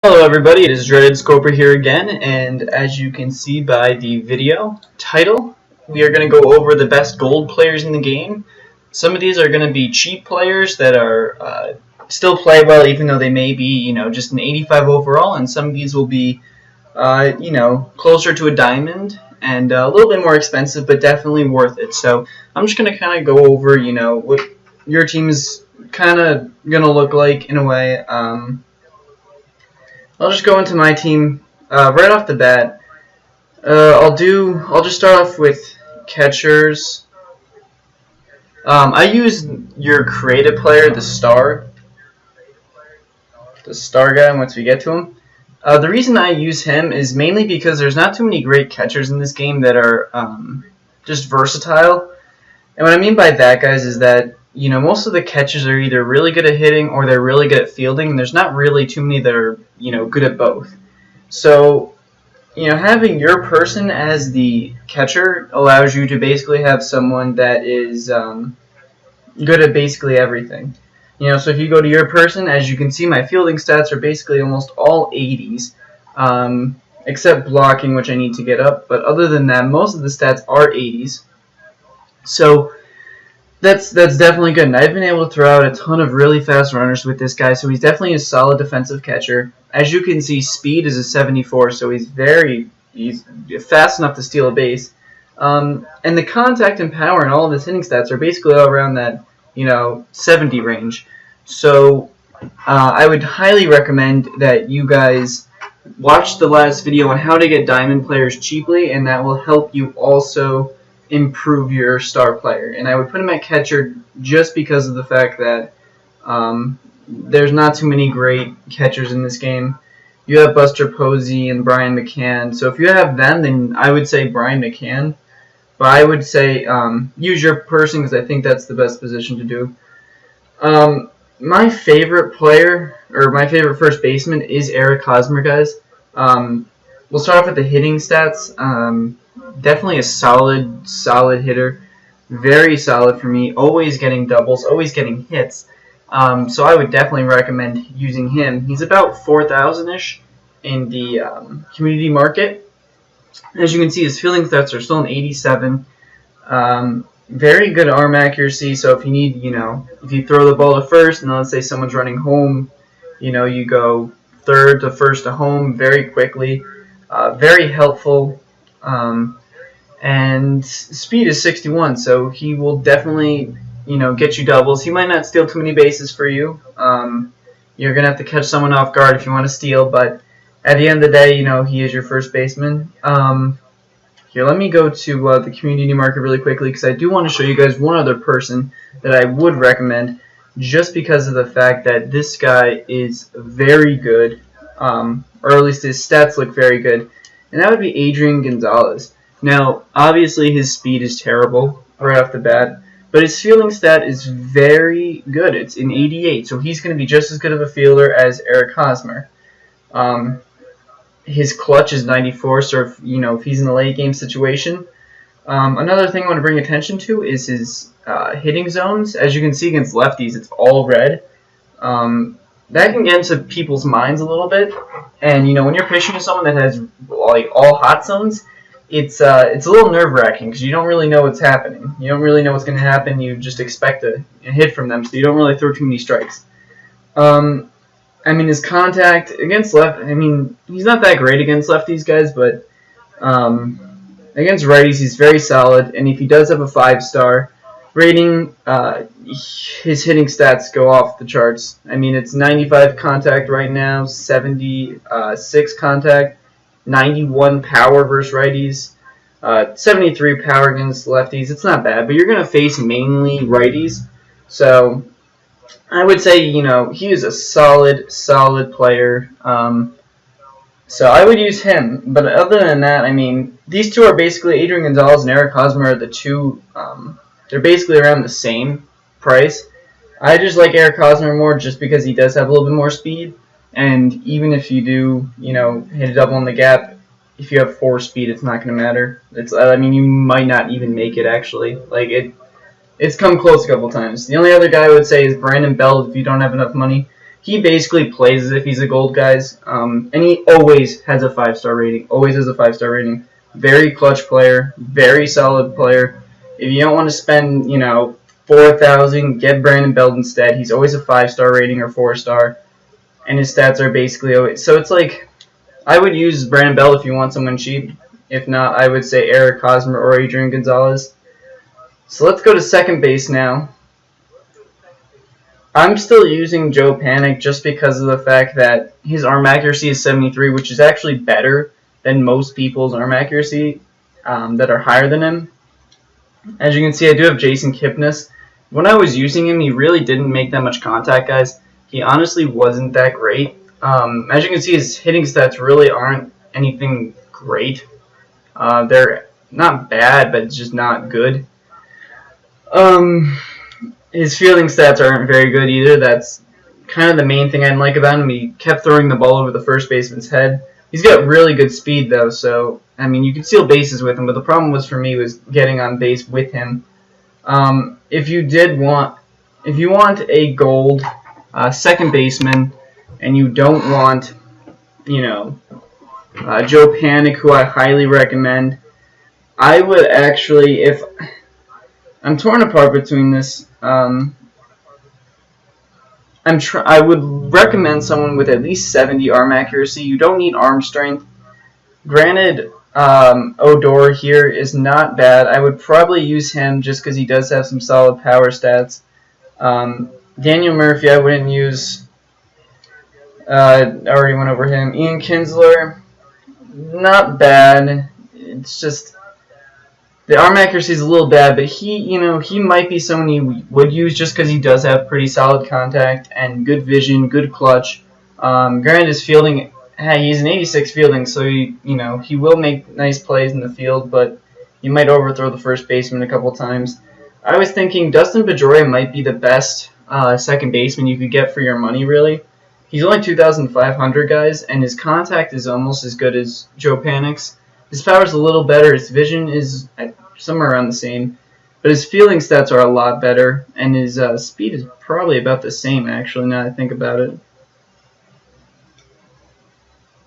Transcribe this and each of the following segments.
Hello everybody, it is Dreaded Scoper here again, and as you can see by the video title, we are going to go over the best gold players in the game. Some of these are going to be cheap players that are still play well even though they may be, just an 85 overall, and some of these will be, closer to a diamond and a little bit more expensive, but definitely worth it. So I'm just going to kind of go over, what your team is kind of going to look like in a way. I'll just go into my team right off the bat. I'll just start off with catchers. I use your creative player, the star guy. Once we get to him, the reason I use him is mainly because there's not too many great catchers in this game that are just versatile. And what I mean by that, guys, is that most of the catchers are either really good at hitting or they're really good at fielding. And there's not really too many that are good at both. So having your person as the catcher allows you to basically have someone that is good at basically everything. So if you go to your person, as you can see, my fielding stats are basically almost all 80s, except blocking, which I need to get up. But other than that, most of the stats are 80s. So that's definitely good. And I've been able to throw out a ton of really fast runners with this guy, so he's definitely a solid defensive catcher. As you can see, speed is a 74, so he's fast enough to steal a base. And the contact and power and all of his hitting stats are basically all around that 70 range. So I would highly recommend that you guys watch the last video on how to get diamond players cheaply, and that will help you also improve your star player. And I would put him at catcher just because of the fact that there's not too many great catchers in this game. You have Buster Posey and Brian McCann. So if you have them, then I would say Brian McCann. But I would say use your person because I think that's the best position to do. My favorite player, or my favorite first baseman, is Eric Hosmer, guys. We'll start off with the hitting stats. Definitely a solid hitter. Very solid for me. Always getting doubles, always getting hits. So I would definitely recommend using him. He's about 4,000-ish in the community market. As you can see, his fielding stats are still an 87. Very good arm accuracy. So if you need, if you throw the ball to first, and let's say someone's running home, you go third to first to home very quickly. Very helpful. And speed is 61, so he will definitely, get you doubles. He might not steal too many bases for you. You're going to have to catch someone off guard if you want to steal, but at the end of the day, he is your first baseman. Here, let me go to the community market really quickly because I do want to show you guys one other person that I would recommend just because of the fact that this guy is very good, or at least his stats look very good, and that would be Adrian Gonzalez. Now, obviously his speed is terrible right off the bat, but his fielding stat is very good. It's an 88, so he's going to be just as good of a fielder as Eric Hosmer. His clutch is 94, so if he's in a late game situation. Another thing I want to bring attention to is his hitting zones. As you can see against lefties, it's all red. That can get into people's minds a little bit, and when you're pitching to someone that has like all hot zones, it's a little nerve-wracking because you don't really know what's happening. You don't really know what's going to happen. You just expect a hit from them, so you don't really throw too many strikes. His contact against he's not that great against lefties, guys, but against righties, he's very solid. And if he does have a 5-star rating, his hitting stats go off the charts. It's 95 contact right now, 76 contact, 91 power versus righties, 73 power against lefties. It's not bad, but you're going to face mainly righties. So I would say, he is a solid player. So I would use him. But other than that, these two are basically, Adrian Gonzalez and Eric Hosmer are the two, they're basically around the same price. I just like Eric Hosmer more just because he does have a little bit more speed. And even if you do, hit a double in the gap, if you have 4 speed, it's not going to matter. You might not even make it, actually. It's come close a couple times. The only other guy I would say is Brandon Belt if you don't have enough money. He basically plays as if he's a gold, guys. And he always has a 5-star rating. Always has a 5-star rating. Very clutch player. Very solid player. If you don't want to spend, 4,000, get Brandon Belt instead. He's always a 5-star rating or 4-star. And his stats are basically always... So it's like, I would use Brandon Belt if you want someone cheap. If not, I would say Eric Hosmer or Adrian Gonzalez. So let's go to second base now. I'm still using Joe Panik just because of the fact that his arm accuracy is 73, which is actually better than most people's arm accuracy that are higher than him. As you can see, I do have Jason Kipnis. When I was using him, he really didn't make that much contact, guys. He honestly wasn't that great. As you can see, his hitting stats really aren't anything great. They're not bad, but it's just not good. His fielding stats aren't very good either. That's kind of the main thing I didn't like about him. He kept throwing the ball over the first baseman's head. He's got really good speed, though, so, I mean, you can steal bases with him, but the problem was for me was getting on base with him. If you want a gold second baseman, and you don't want, Joe Panik, who I highly recommend, I would actually, if I'm torn apart between this. I would recommend someone with at least 70 arm accuracy. You don't need arm strength. Granted, Odor here is not bad. I would probably use him just because he does have some solid power stats. Daniel Murphy, I wouldn't use. I already went over him. Ian Kinsler, not bad. It's just the arm accuracy is a little bad, but he might be someone you would use just because he does have pretty solid contact and good vision, good clutch. Granted, his fielding, he's an 86 fielding, so he will make nice plays in the field, but he might overthrow the first baseman a couple times. I was thinking Dustin Pedroia might be the best second baseman you could get for your money, really. He's only 2,500, guys, and his contact is almost as good as Joe Panik's. His power is a little better. His vision is somewhere around the same. But his fielding stats are a lot better. And his speed is probably about the same, actually, now that I think about it.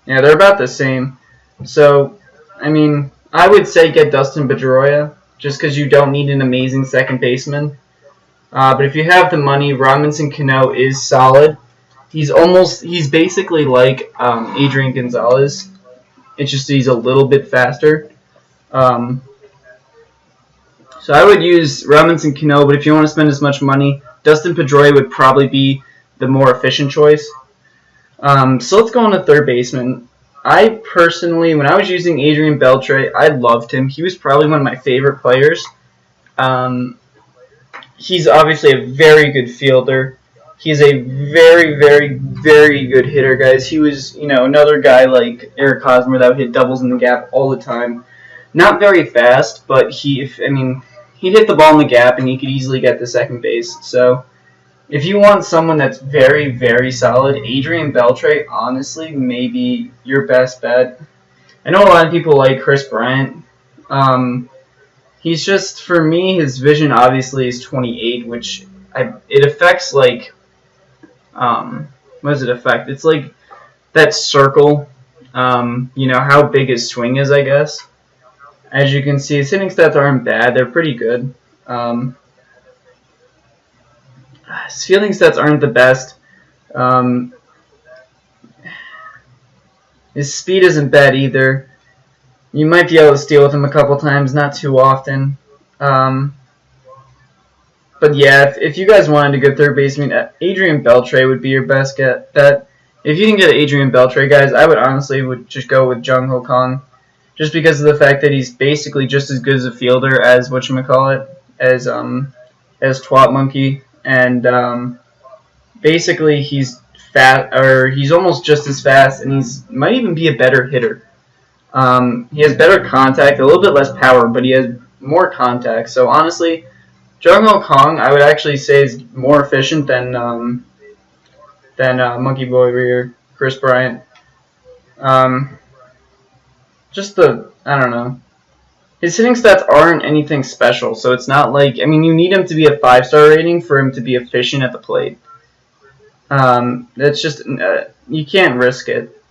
Yeah, they're about the same. So, I mean, I would say get Dustin Pedroia, just because you don't need an amazing second baseman. But if you have the money, Robinson Cano is solid. He's basically like Adrian Gonzalez. It's just he's a little bit faster. So I would use Robinson Cano, but if you want to spend as much money, Dustin Pedroia would probably be the more efficient choice. So let's go on to third baseman. I personally, when I was using Adrian Beltre, I loved him. He was probably one of my favorite players. He's obviously a very good fielder. He's a very, very, very good hitter, guys. He was, another guy like Eric Hosmer that would hit doubles in the gap all the time. Not very fast, but he'd hit the ball in the gap and he could easily get to second base. So if you want someone that's very, very solid, Adrian Beltre, honestly, may be your best bet. I know a lot of people like Chris Bryant. He's just, for me, his vision obviously is 28, which it affects like, what does it affect? It's like that circle, how big his swing is, I guess. As you can see, his hitting stats aren't bad. They're pretty good. His fielding stats aren't the best. His speed isn't bad either. You might be able to steal with him a couple times, not too often. But yeah, if you guys wanted a good third baseman, Adrian Beltre would be your best bet. If you can get Adrian Beltre, guys, I would honestly just go with Jung Ho Kang, just because of the fact that he's basically just as good as a fielder as as Twat Monkey, and basically he's fast, or he's almost just as fast, and might even be a better hitter. He has better contact, a little bit less power, but he has more contact. So honestly, Jung Ho Kang, I would actually say, is more efficient than Monkey Boy or Chris Bryant. I don't know. His hitting stats aren't anything special, so it's not like, you need him to be a 5-star rating for him to be efficient at the plate. That's just you can't risk it.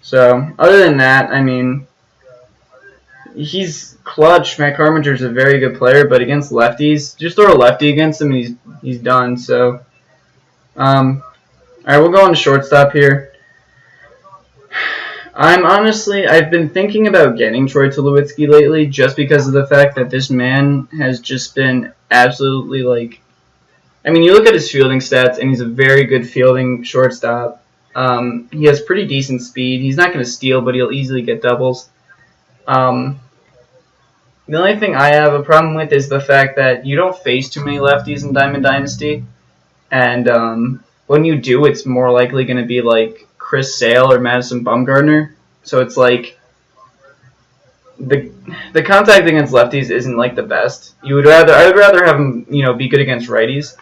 So other than that, I mean, he's clutch. Matt Carpenter's a very good player, but against lefties, just throw a lefty against him and he's done. So, all right, we'll go on to shortstop here. I've been thinking about getting Troy Tulowitzki lately, just because of the fact that this man has just been absolutely like. I mean, you look at his fielding stats, and he's a very good fielding shortstop. He has pretty decent speed. He's not going to steal, but he'll easily get doubles. The only thing I have a problem with is the fact that you don't face too many lefties in Diamond Dynasty, and when you do, it's more likely going to be like Chris Sale or Madison Bumgarner. So it's like the contact against lefties isn't like the best. I'd rather have him be good against righties,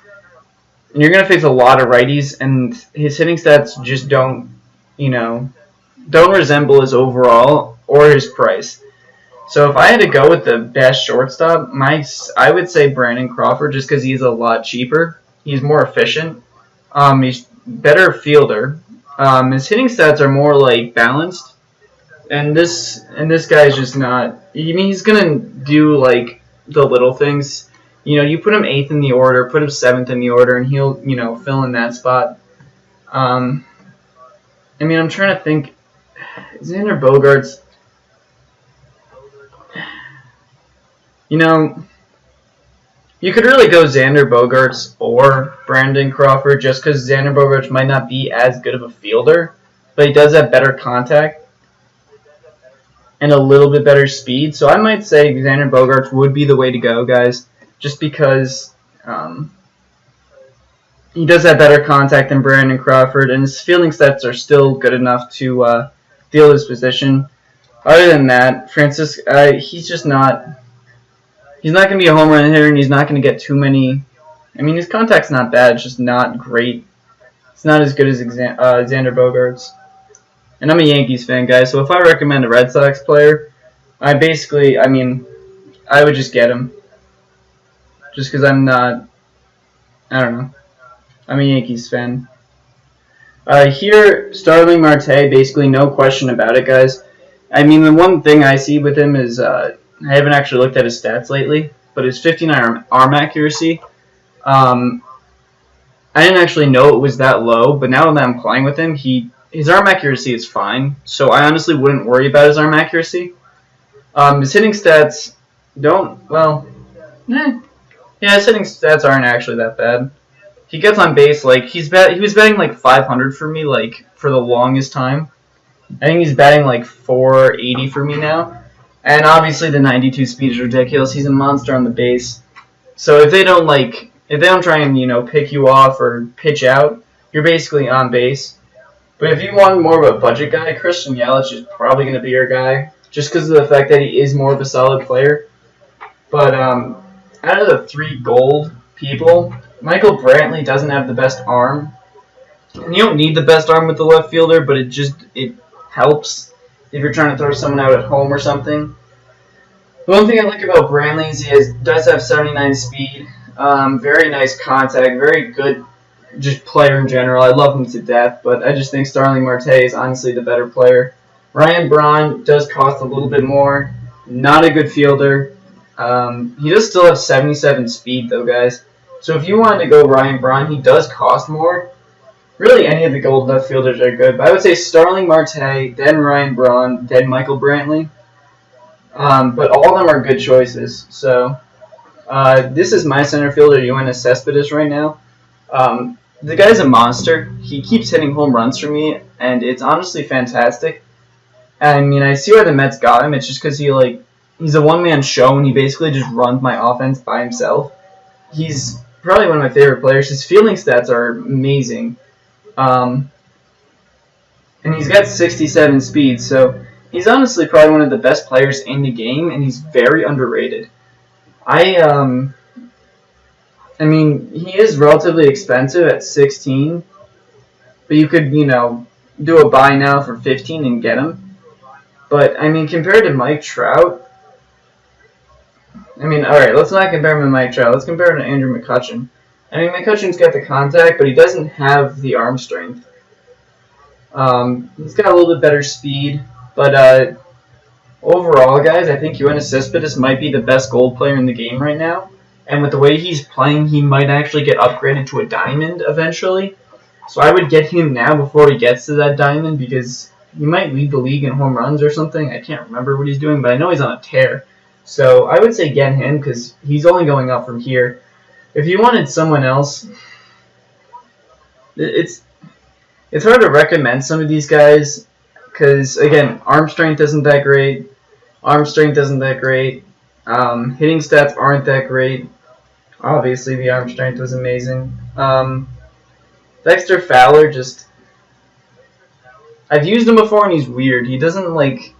and you're going to face a lot of righties, and his hitting stats just don't resemble his overall or his price. So if I had to go with the best shortstop, I would say Brandon Crawford, just because he's a lot cheaper. He's more efficient. He's better fielder. His hitting stats are more like balanced, and this guy's just not. I mean, he's gonna do like the little things. You put him 8th in the order, put him 7th in the order, and he'll fill in that spot. I mean, I'm trying to think. Xander Bogaerts. You could really go Xander Bogaerts or Brandon Crawford, just because Xander Bogaerts might not be as good of a fielder, but he does have better contact and a little bit better speed. So I might say Xander Bogaerts would be the way to go, guys, just because he does have better contact than Brandon Crawford, and his fielding stats are still good enough to field his position. Other than that, he's just not. He's not going to be a home run hitter, and he's not going to get too many. I mean, his contact's not bad. It's just not great. It's not as good as Xander Bogaerts. And I'm a Yankees fan, guys, so if I recommend a Red Sox player, I would just get him. Just because I'm not. I don't know. I'm a Yankees fan. Here, Starling Marte, basically no question about it, guys. I mean, the one thing I see with him is I haven't actually looked at his stats lately, but his 59 arm accuracy, I didn't actually know it was that low, but now that I'm playing with him, his arm accuracy is fine, so I honestly wouldn't worry about his arm accuracy. His hitting stats his hitting stats aren't actually that bad. He gets on base, he was batting like 500 for me, like, for the longest time. I think he's batting like 480 for me now. And obviously the 92 speed is ridiculous. He's a monster on the base. So if they don't try and, pick you off or pitch out, you're basically on base. But if you want more of a budget guy, Christian Yelich is probably going to be your guy, just because of the fact that he is more of a solid player. But out of the 3 gold people, Michael Brantley doesn't have the best arm. And you don't need the best arm with the left fielder, but it helps if you're trying to throw someone out at home or something. The one thing I like about Brantley is he does have 79 speed, very nice contact, very good just player in general. I love him to death, but I just think Starling Marte is honestly the better player. Ryan Braun does cost a little bit more, not a good fielder. He does still have 77 speed though, guys. So if you wanted to go Ryan Braun, he does cost more. Really, any of the gold left fielders are good, but I would say Starling Marte, then Ryan Braun, then Michael Brantley. But all of them are good choices. So this is my center fielder, Yoenis Cespedes, right now. The guy's a monster. He keeps hitting home runs for me, and it's honestly fantastic. I mean, I see why the Mets got him. It's just because he's a one-man show, and he basically just runs my offense by himself. He's probably one of my favorite players. His fielding stats are amazing. And he's got 67 speed, so he's honestly probably one of the best players in the game, and he's very underrated. I mean, he is relatively expensive at 16, but you could, do a buy now for 15 and get him. But, I mean, compared to Mike Trout, alright, let's not compare him to Mike Trout. Let's compare him to Andrew McCutchen. I mean, McCutcheon's got the contact, but he doesn't have the arm strength. He's got a little bit better speed, but overall, guys, I think Yoenis Cespedes might be the best gold player in the game right now. And with the way he's playing, he might actually get upgraded to a diamond eventually. So I would get him now before he gets to that diamond because he might lead the league in home runs or something. I can't remember what he's doing, but I know he's on a tear. So I would say get him because he's only going up from here. If you wanted someone else, it's hard to recommend some of these guys because, again, arm strength isn't that great. Arm strength isn't that great. Hitting stats aren't that great. Obviously, the arm strength was amazing. Dexter Fowler, I've used him before and he's weird. He doesn't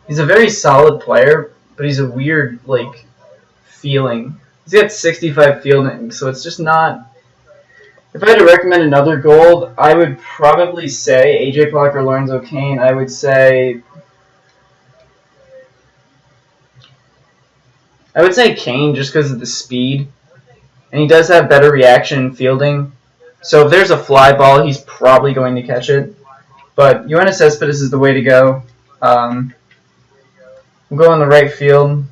he's a very solid player, but he's a weird, feeling. He's got 65 fielding, so it's just not. If I had to recommend another gold, I would probably say AJ Pollock or Lorenzo Cain. I would say Cain just because of the speed, and he does have better reaction in fielding. So if there's a fly ball, he's probably going to catch it. But Yoenis Cespedes is the way to go. We'll go on the right field.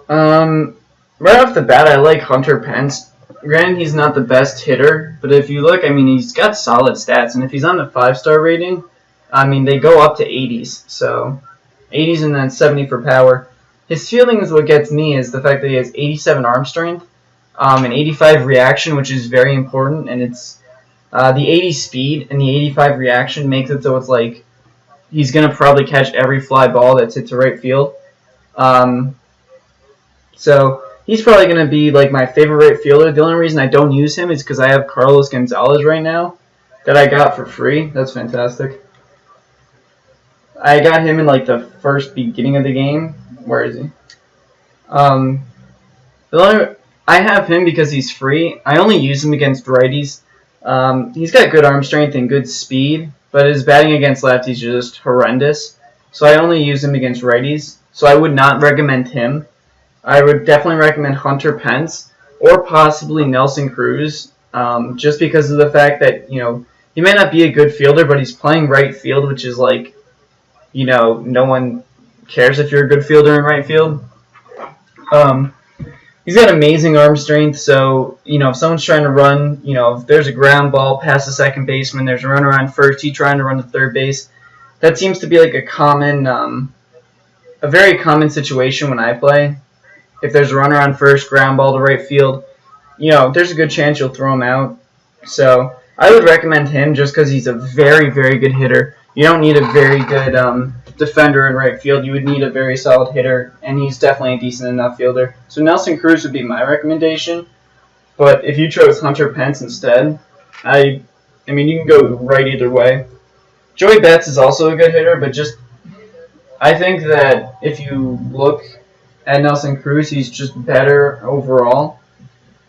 Right off the bat, I like Hunter Pence. Granted, he's not the best hitter, but if you look, I mean, he's got solid stats. And if he's on the 5-star rating, I mean, they go up to 80s. So 80s and then 70 for power. His fielding is what gets me is the fact that he has 87 arm strength and 85 reaction, which is very important. And it's the 80 speed and the 85 reaction makes it so it's like he's going to probably catch every fly ball that's hit to right field. So he's probably going to be my favorite right fielder. The only reason I don't use him is because I have Carlos Gonzalez right now that I got for free. That's fantastic. I got him in the first beginning of the game. Where is he? I have him because he's free. I only use him against righties. He's got good arm strength and good speed, but his batting against lefties is just horrendous. So I only use him against righties. So I would not recommend him. I would definitely recommend Hunter Pence or possibly Nelson Cruz, just because of the fact that, he may not be a good fielder, but he's playing right field, which is no one cares if you're a good fielder in right field. He's got amazing arm strength, so, if someone's trying to run, if there's a ground ball past the second baseman, there's a runner on first, he's trying to run to third base. That seems to be a very common situation when I play. If there's a runner on first, ground ball to right field, there's a good chance you'll throw him out. So I would recommend him just because he's a very, very good hitter. You don't need a very good defender in right field. You would need a very solid hitter, and he's definitely a decent enough fielder. So Nelson Cruz would be my recommendation. But if you chose Hunter Pence instead, I mean, you can go right either way. Joey Betts is also a good hitter, but I think that if you look at Nelson Cruz, he's just better overall.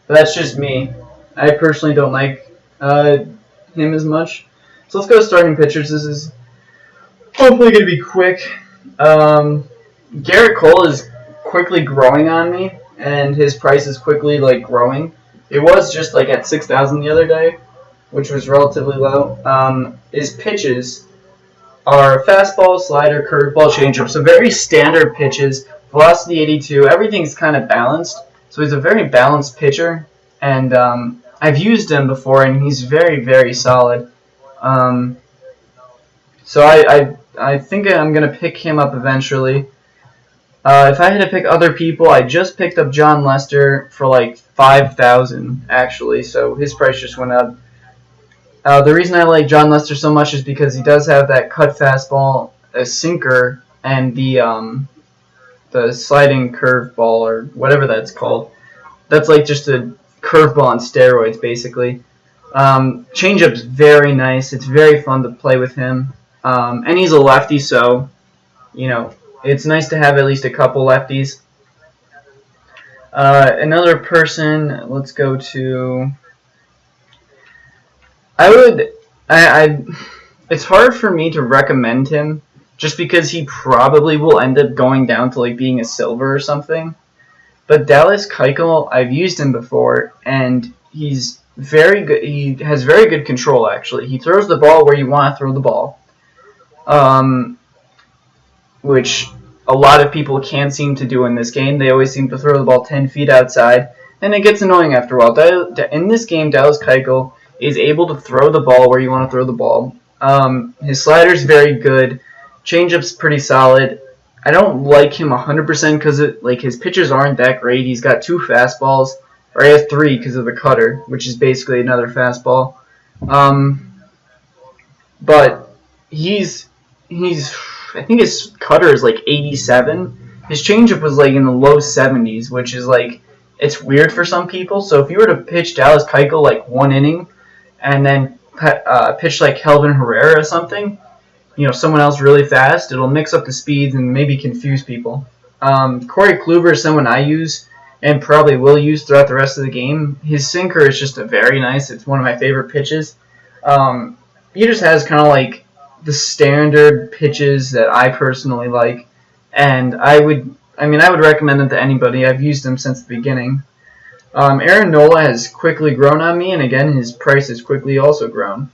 But that's just me. I personally don't like him as much. So let's go to starting pitchers. This is hopefully going to be quick. Garrett Cole is quickly growing on me, and his price is quickly growing. It was just at 6,000 the other day, which was relatively low. His pitches are fastball, slider, curveball, changeup. So very standard pitches. Velocity 82. Everything's kind of balanced. So he's a very balanced pitcher, and I've used him before, and he's very, very solid. So I think I'm going to pick him up eventually. If I had to pick other people, I just picked up John Lester for 5,000 actually, so his price just went up. The reason I like John Lester so much is because he does have that cut fastball, a sinker, and the sliding curveball or whatever that's called. That's just a curveball on steroids, basically. Changeup's very nice. It's very fun to play with him. And he's a lefty, so, it's nice to have at least a couple lefties. Another person, let's go to... it's hard for me to recommend him, just because he probably will end up going down to being a silver or something. But Dallas Keuchel, I've used him before, and he's very good. He has very good control, actually. He throws the ball where you want to throw the ball, which a lot of people can't seem to do in this game. They always seem to throw the ball 10 feet outside, and it gets annoying after a while. In this game, Dallas Keuchel is able to throw the ball where you want to throw the ball. His slider's very good. Changeup's pretty solid. I don't like him 100% because his pitches aren't that great. He's got 2 fastballs, or he has 3 because of the cutter, which is basically another fastball. But he's I think his cutter is like 87. His changeup was like in the low 70s, which is like it's weird for some people. So if you were to pitch Dallas Keuchel like 1 inning, and then pitch like Kelvin Herrera or something, someone else really fast, it'll mix up the speeds and maybe confuse people. Corey Kluber is someone I use and probably will use throughout the rest of the game. His sinker is just very nice. It's one of my favorite pitches. He just has kind of like the standard pitches that I personally like, and I would recommend them to anybody. I've used them since the beginning. Aaron Nola has quickly grown on me, and again, his price has quickly also grown.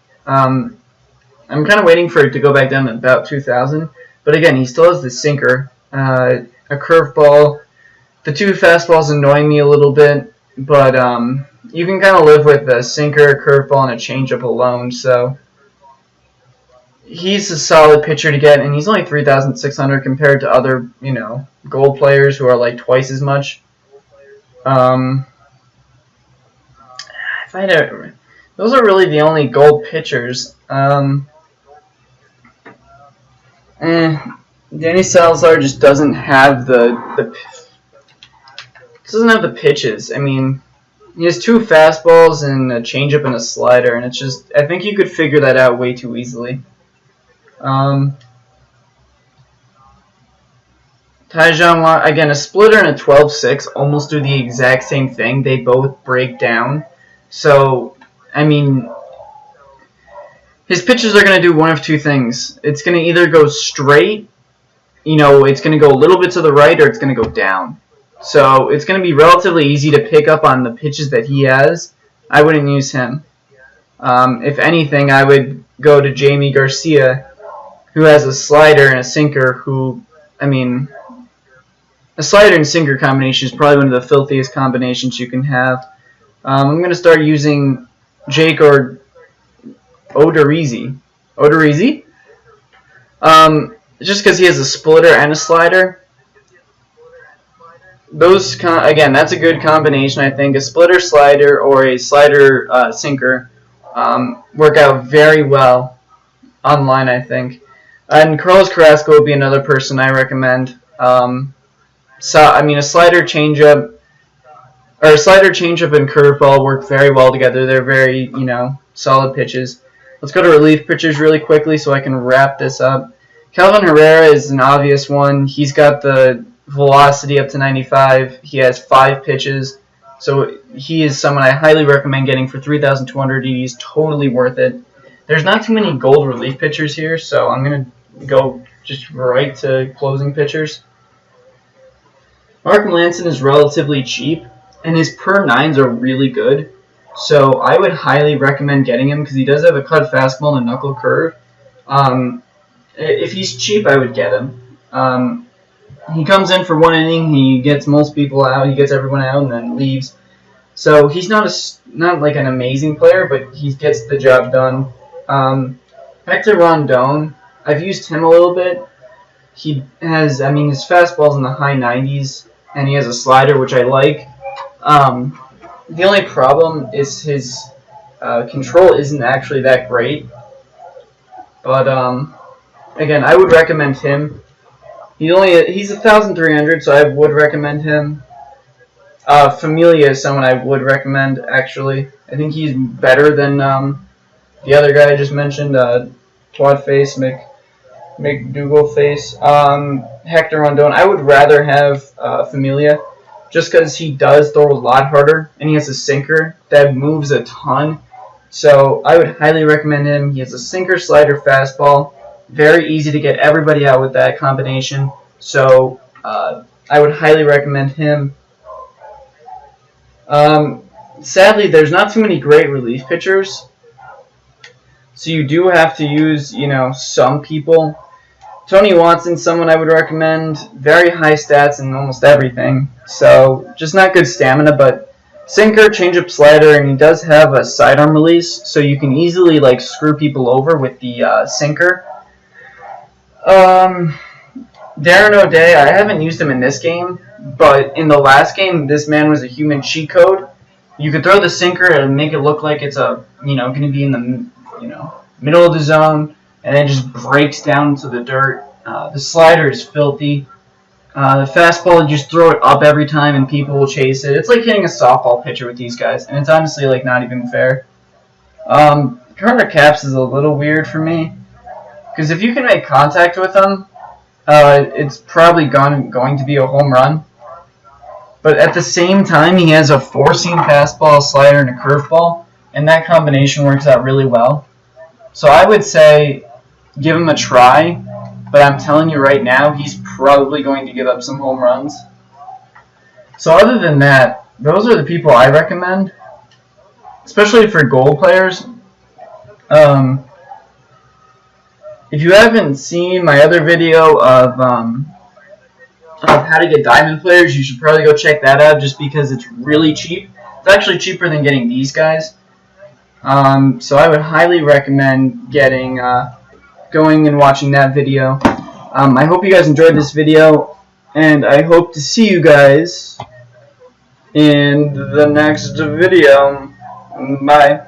I'm kind of waiting for it to go back down to about 2,000, but again, he still has the sinker, a curveball. The 2 fastballs annoy me a little bit, but you can kind of live with a sinker, a curveball, and a changeup alone. So he's a solid pitcher to get, and he's only 3,600 compared to other, gold players who are like twice as much. Those are really the only gold pitchers. Danny Salazar just doesn't have the pitches. I mean, he has 2 fastballs and a changeup and a slider, and it's just I think you could figure that out way too easily. Taijuan, again, a splitter and a 12-6 almost do the exact same thing. They both break down. So, I mean, his pitches are going to do one of 2 things. It's going to either go straight, it's going to go a little bit to the right, or it's going to go down. So it's going to be relatively easy to pick up on the pitches that he has. I wouldn't use him. If anything, I would go to Jamie Garcia, who has a slider and a sinker, a slider and sinker combination is probably one of the filthiest combinations you can have. I'm going to start using Jake or Odorizzi. Just because he has a splitter and a slider. Again, that's a good combination, I think. A splitter slider or a slider sinker work out very well online, I think. And Carlos Carrasco would be another person I recommend. A slider changeup and curveball work very well together. They're very, solid pitches. Let's go to relief pitchers really quickly so I can wrap this up. Kelvin Herrera is an obvious one. He's got the velocity up to 95. He has 5 pitches. So he is someone I highly recommend getting for 3,200. He's totally worth it. There's not too many gold relief pitchers here, so I'm going to go just right to closing pitchers. Mark Melancon is relatively cheap, and his per 9s are really good. So I would highly recommend getting him because he does have a cut fastball and a knuckle curve. If he's cheap, I would get him. He comes in for 1 inning, he gets most people out, he gets everyone out, and then leaves. So he's not like an amazing player, but he gets the job done. Hector Rondon, I've used him a little bit. He has, his fastball's in the high 90s, and he has a slider, which I like. The only problem is his control isn't actually that great. But, again, I would recommend him. He's 1,300, so I would recommend him. Familia is someone I would recommend, actually. I think he's better than the other guy I just mentioned, Twat Face, McDougal Face. Hector Rondon. I would rather have Familia, just because he does throw a lot harder, and he has a sinker that moves a ton. So I would highly recommend him. He has a sinker, slider, fastball. Very easy to get everybody out with that combination. So I would highly recommend him. Sadly, there's not too many great relief pitchers, so you do have to use, some people. Tony Watson's someone I would recommend. Very high stats in almost everything, so just not good stamina, but sinker, changeup, slider, and he does have a sidearm release, so you can easily screw people over with the sinker. Darren O'Day, I haven't used him in this game, but in the last game, this man was a human cheat code. You could throw the sinker and make it look like it's going to be in the, middle of the zone, and it just breaks down to the dirt. The slider is filthy. The fastball, you just throw it up every time, and people will chase it. It's like hitting a softball pitcher with these guys, and it's honestly not even fair. Carter Capps is a little weird for me, because if you can make contact with him, it's probably going to be a home run. But at the same time, he has a four-seam fastball, a slider, and a curveball, and that combination works out really well. So I would say give him a try, but I'm telling you right now, he's probably going to give up some home runs. So other than that, those are the people I recommend, especially for goal players. If you haven't seen my other video of how to get diamond players, you should probably go check that out just because it's really cheap. It's actually cheaper than getting these guys. So I would highly recommend going and watching that video. I hope you guys enjoyed this video, and I hope to see you guys in the next video. Bye.